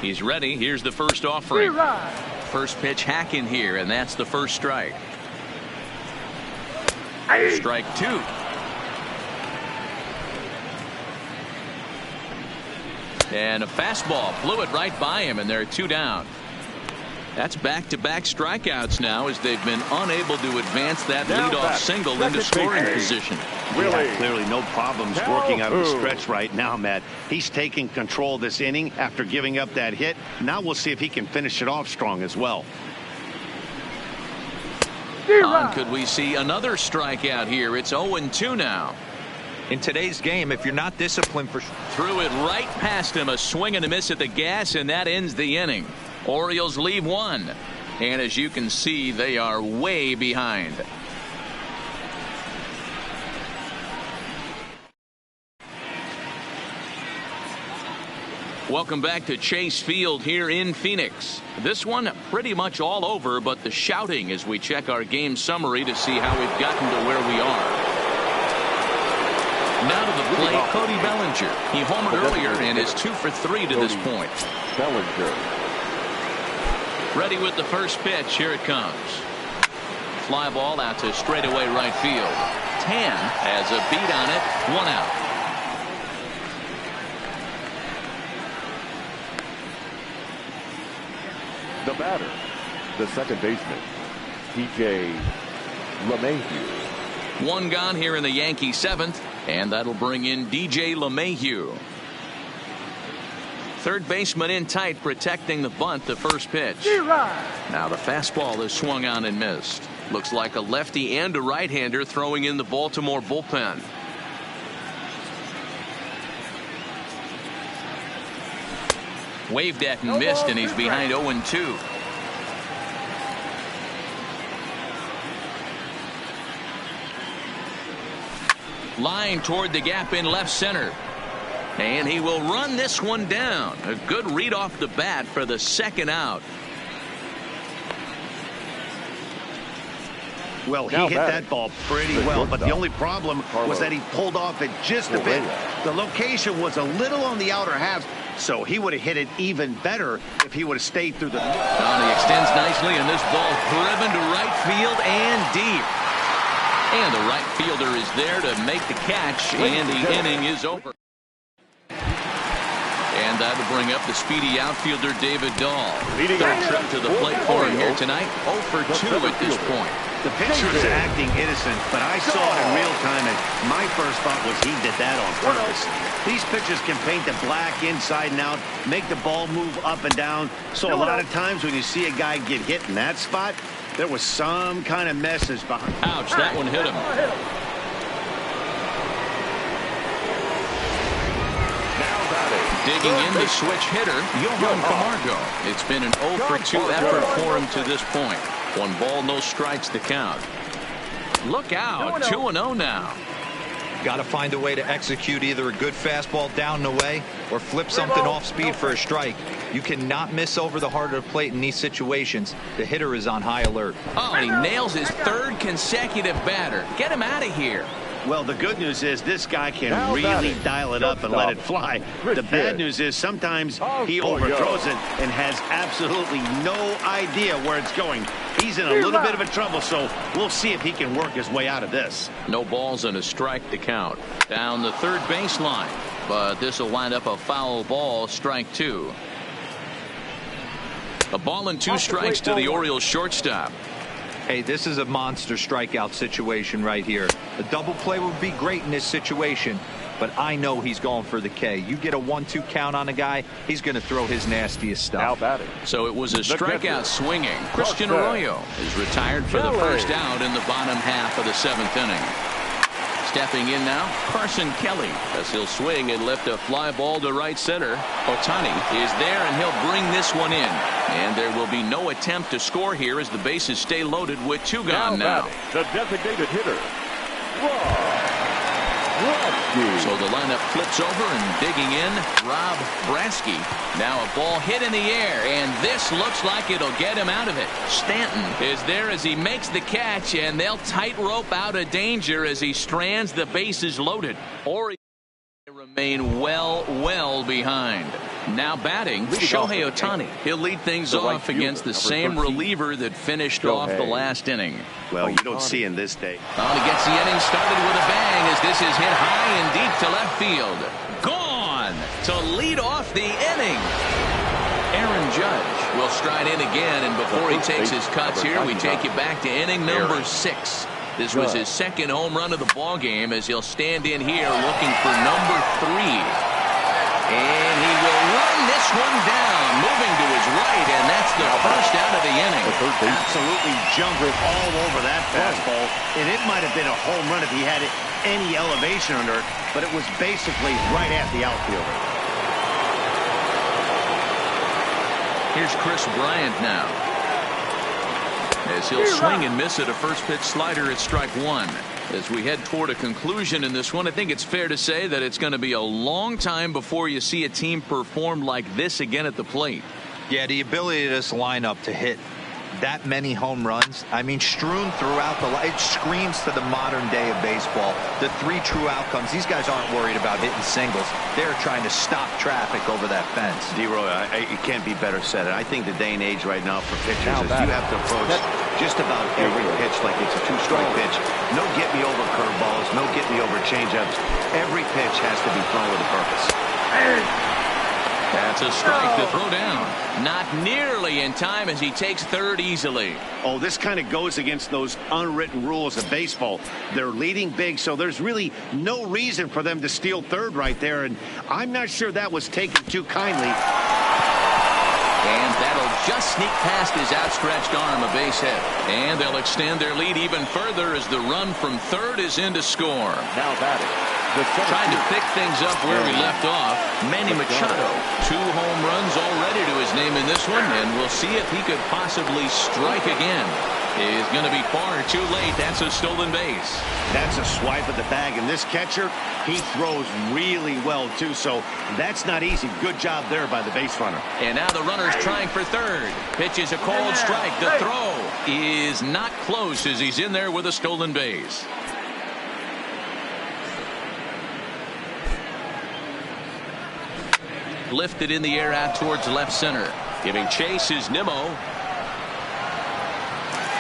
He's ready. Here's the first offering. First pitch hacking here, and that's the first strike. Strike two. And a fastball blew it right by him, and there are two down. That's back-to-back strikeouts now as they've been unable to advance that leadoff single into scoring position. Yeah, clearly no problems working out of the stretch right now, Matt. He's taking control this inning after giving up that hit. Now we'll see if he can finish it off strong as well. Could we see another strikeout here? It's 0-2 now. In today's game, if you're not disciplined for... Threw it right past him, a swing and a miss at the gas, and that ends the inning. Orioles leave one, and as you can see, they are way behind. Welcome back to Chase Field here in Phoenix. This one pretty much all over, but the shouting as we check our game summary to see how we've gotten to where we are. Now to the plate, Cody Bellinger. He homered earlier and is 2 for 3 to this point. Bellinger. Ready with the first pitch. Here it comes. Fly ball out to straightaway right field. Tan has a beat on it. 1 out. The batter, the second baseman, DJ LeMahieu. 1 gone here in the Yankee 7th, and that'll bring in DJ LeMahieu. Third baseman in tight, protecting the bunt. The first pitch. Now the fastball is swung on and missed. Looks like a lefty and a right-hander throwing in the Baltimore bullpen. Waved at and missed, and he's behind 0-2. Line toward the gap in left center. And he will run this one down. A good read off the bat for the second out. Well, he hit that ball pretty well, but the only problem was that he pulled off it just a bit. The location was a little on the outer half, so he would have hit it even better if he would have stayed through the... He extends nicely, and this ball driven to right field and deep. And the right fielder is there to make the catch, and the inning is over. And that'll bring up the speedy outfielder David Dahl. Third trip to the plate for him here tonight. 0 for 2 at this point. The pitcher is acting innocent, but I saw it in real time, and my first thought was he did that on purpose. These pitchers can paint the black inside and out, make the ball move up and down. So a lot of times when you see a guy get hit in that spot, there was some kind of message behind. Ouch, that one hit him. Digging in the switch hitter, Johan Camargo. It's been an 0 for 2 effort for him to this point. 1 ball, no strikes to count. Look out, 2-0 now. Got to find a way to execute either a good fastball down and away or flip something off speed for a strike. You cannot miss over the heart of the plate in these situations. The hitter is on high alert. Oh, he nails his 3rd consecutive batter. Get him out of here. Well, the good news is this guy can really dial it up and let it fly. The bad news is sometimes he overthrows it and has absolutely no idea where it's going. He's in a little bit of a trouble, so we'll see if he can work his way out of this. No balls and a strike to count. Down the third baseline, but this will wind up a foul ball, strike 2. A ball and 2 strikes to the Orioles shortstop. Hey, this is a monster strikeout situation right here. A double play would be great in this situation, but I know he's going for the K. You get a 1-2 count on a guy, he's going to throw his nastiest stuff. Now batting. So it was a strikeout swinging. Christian Arroyo is retired for the first out in the bottom half of the 7th inning. Stepping in now, Carson Kelly, as he'll swing and lift a fly ball to right center. Ohtani is there, and he'll bring this one in. And there will be no attempt to score here as the bases stay loaded with 2 gone now. The designated hitter, So the lineup flips over, and digging in, Rob Brasky. Now a ball hit in the air, and this looks like it'll get him out of it. Stanton is there as he makes the catch, and they'll tightrope out of danger as he strands the bases loaded. Orioles remain well behind. Now batting, Shohei Ohtani. He'll lead things off against the same reliever that finished off the last inning. Well, you don't see in this day. Well, he gets the inning started with a bang as this is hit high and deep to left field. Gone to lead off the inning. Aaron Judge will stride in again, and before he takes his cuts here, we take you back to inning number 6. This was his second home run of the ball game as he'll stand in here looking for number 3. And he will run this one down, moving to his right, and that's the first out of the inning. Absolutely jungled all over that fastball, and it might have been a home run if he had any elevation under it, but it was basically right at the outfielder. Here's Chris Bryant now, as he'll swing and miss at a first pitch slider at strike 1. As we head toward a conclusion in this one, I think it's fair to say that it's going to be a long time before you see a team perform like this again at the plate. Yeah, the ability of this lineup to hit that many home runs, I mean, strewn throughout it screams to the modern day of baseball. The 3 true outcomes. These guys aren't worried about hitting singles. They're trying to stop traffic over that fence. D-Roy, it can't be better said. I think the day and age right now for pitchers is you have to approach just about every pitch like it's a 2-strike pitch. No get-me-over curveballs, no get-me-over changeups. Every pitch has to be thrown with a purpose. That's a strike to throw down. Not nearly in time as he takes third easily. Oh, this kind of goes against those unwritten rules of baseball. They're leading big, so there's really no reason for them to steal third right there, and I'm not sure that was taken too kindly. And that'll just sneak past his outstretched arm, a base hit. And they'll extend their lead even further as the run from third is in to score. Now batting. Trying to pick things up where we left off, Manny Machado. 2 home runs already to his name in this one, and we'll see if he could possibly strike again. Is going to be far too late. That's a stolen base. That's a swipe at the bag, and this catcher, he throws really well too, so that's not easy. Good job there by the base runner. And now the runner's trying for third. Pitch is a called strike. The throw is not close as he's in there with a stolen base. Lifted in the air out towards left center. Giving chase is Nimmo.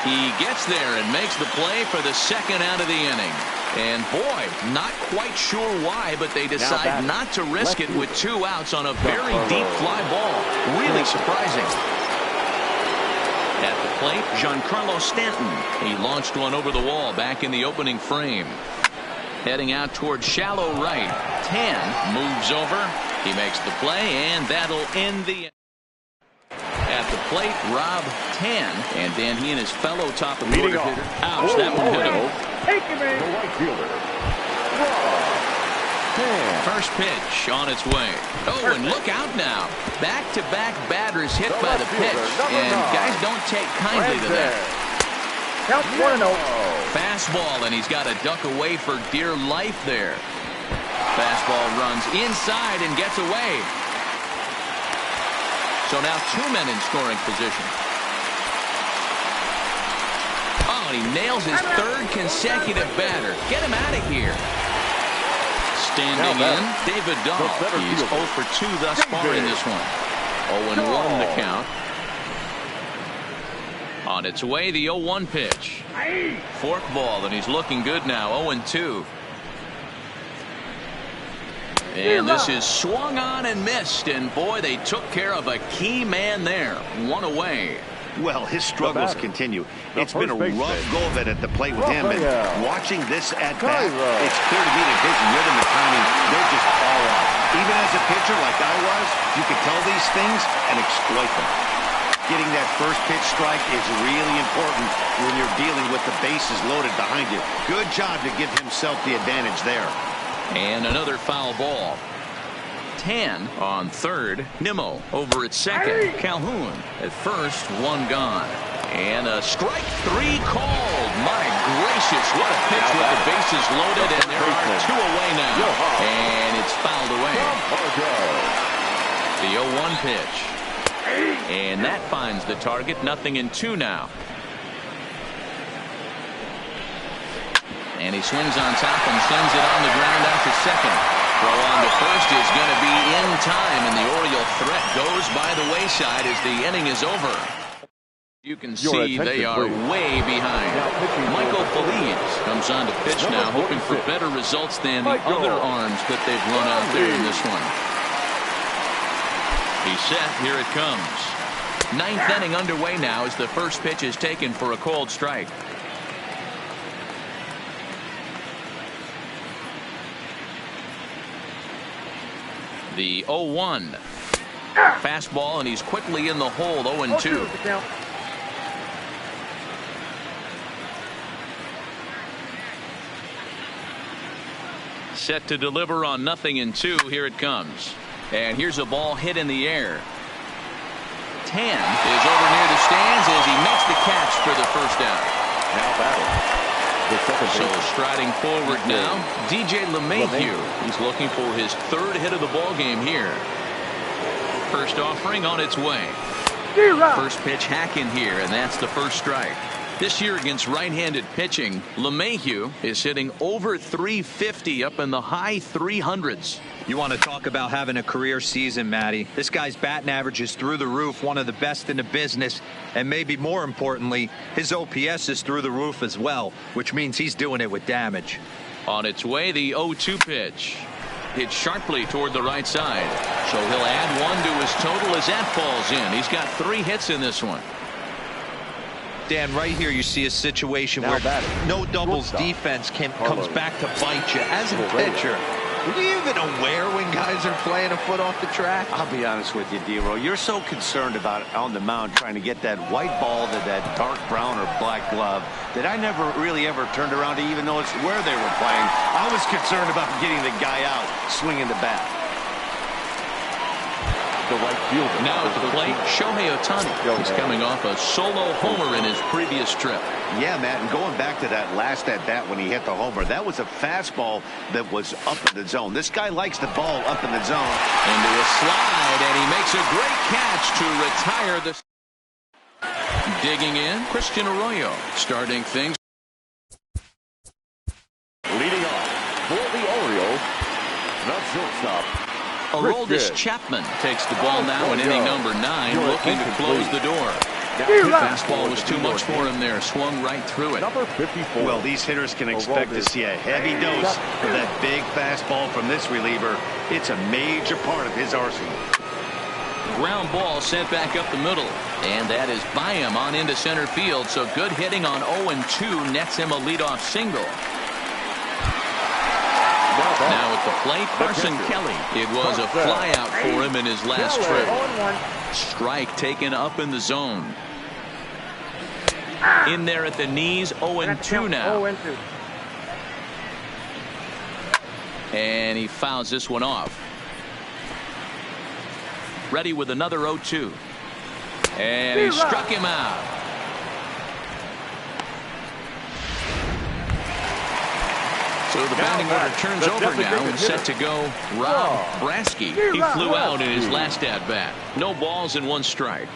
He gets there and makes the play for the second out of the inning. And boy, not quite sure why, but they decide not to risk it with 2 outs on a very deep fly ball. Really surprising. At the plate, Giancarlo Stanton. He launched one over the wall back in the opening frame. Heading out towards shallow right. Tan moves over. He makes the play, and that'll end the. At the plate, Rob Tan, and then he and his fellow top of the order hitter. Ouch, that one hit him. The right fielder, Rob Tan. First pitch on its way. Oh, and look out now. Back-to-back batters hit by the pitch, and guys don't take kindly to that. Count 1-0. Fastball, and he's got to duck away for dear life there. Fastball runs inside and gets away. So now 2 men in scoring position. Oh, and he nails his 3rd consecutive batter. Get him out of here. Standing in, David Dahl. He's 0 for 2 thus far in this one. 0-1 the count. On its way, the 0-1 pitch. Fork ball, and he's looking good now. 0-2. And this is swung on and missed, and boy, they took care of a key man there. 1 away. Well, his struggles continue. It's been a rough go of it at the plate with him, and watching this at bat, it's clear to me that his rhythm and timing, they're just all off. Even as a pitcher like I was, you could tell these things and exploit them. Getting that first pitch strike is really important when you're dealing with the bases loaded behind you. Good job to give himself the advantage there. And another foul ball. Tan on third. Nimmo over at second. Calhoun at first. 1 gone. And a strike 3 called. My gracious, what a pitch with the bases loaded. And there are 2 away now. And it's fouled away. The 0-1 pitch. And that finds the target. 0-2 now. And he swings on top and sends it on the ground out to second. Throw on to first is going to be in time, and the Oriole threat goes by the wayside as the inning is over. You can see they are way behind. Michael Feliz comes on to pitch now, hoping for better results than the other arms that they've run out there in this one. He's set. Here it comes. Ninth inning underway now as the first pitch is taken for a called strike. The 0-1. Fastball, and he's quickly in the hole. 0-2. Set to deliver on 0-2. Here it comes. And here's a ball hit in the air. Tan is over near the stands as he makes the catch for the first out. Now batting. So striding forward now, DJ LeMahieu. He's looking for his third hit of the ball game here. First offering on its way. First pitch hack in here, and that's the first strike. This year against right-handed pitching, LeMahieu is hitting over 350 up in the high 300s. You want to talk about having a career season, Matty. This guy's batting average is through the roof, one of the best in the business, and maybe more importantly, his OPS is through the roof as well, which means he's doing it with damage. On its way, the 0-2 pitch. Hit sharply toward the right side. So he'll add one to his total as that falls in. He's got 3 hits in this one. Dan, right here you see a situation where no doubles defense comes back to bite you. As a pitcher, are you even aware when guys are playing a foot off the track? I'll be honest with you, D-Ro. You're so concerned about on the mound trying to get that white ball to that dark brown or black glove that I never really ever turned around to even notice where they were playing. I was concerned about getting the guy out swinging the bat. The right fielder. Now at the plate, Shohei Ohtani. He's coming off a solo homer in his previous trip. Yeah, Matt, and going back to that last at-bat when he hit the homer, that was a fastball that was up in the zone. This guy likes the ball up in the zone. Into a slide, and he makes a great catch to retire the... Digging in, Christian Arroyo starting things. Leading off for the Orioles, the shortstop. Aroldis Chapman takes the ball now in inning number 9, looking to close the door. Fastball was too much for him there, swung right through it. Number 54. Well, these hitters can expect to see a heavy dose of that big fastball from this reliever. It's a major part of his arsenal. Ground ball sent back up the middle, and that is by him on into center field. So good hitting on 0-2 nets him a leadoff single. Now at the plate, Carson Kelly. It was a flyout for him in his last trip. Strike taken up in the zone. In there at the knees, 0-2 now. And he fouls this one off. Ready with another 0-2. And he struck him out. So the batting order turns over now and set to go Rob Brasky. He flew out in his last at-bat. No balls and 1 strike.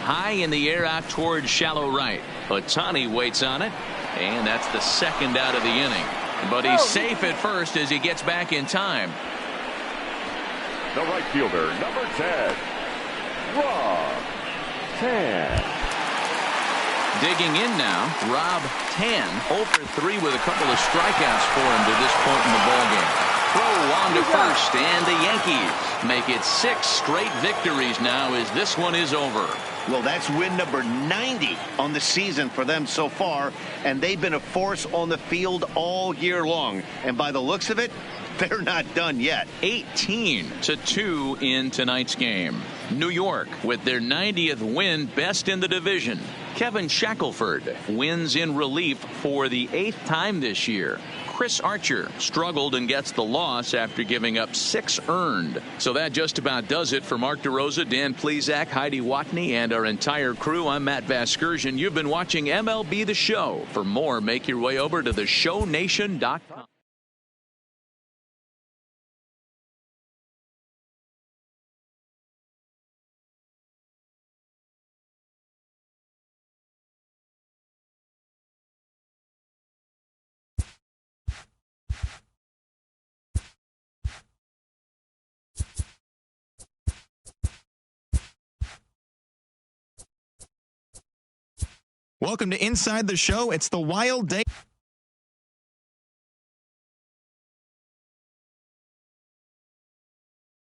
High in the air out towards shallow right. Ohtani waits on it, and that's the second out of the inning. But he's safe at first as he gets back in time. The right fielder, number 10, Rob Tan. Digging in now, Rob Tan, 0 for 3 with a couple of strikeouts for him to this point in the ballgame. Throw on to first, and the Yankees make it 6 straight victories now as this one is over. Well, that's win number 90 on the season for them so far, and they've been a force on the field all year long. And by the looks of it, they're not done yet. 18-2 in tonight's game. New York with their 90th win, best in the division. Kevin Shackelford wins in relief for the 8th time this year. Chris Archer struggled and gets the loss after giving up 6 earned. So that just about does it for Mark DeRosa, Dan Plesac, Heidi Watney, and our entire crew. I'm Matt Vasgersian. You've been watching MLB The Show. For more, make your way over to theshownation.com. Welcome to Inside the Show. It's the Wild Day.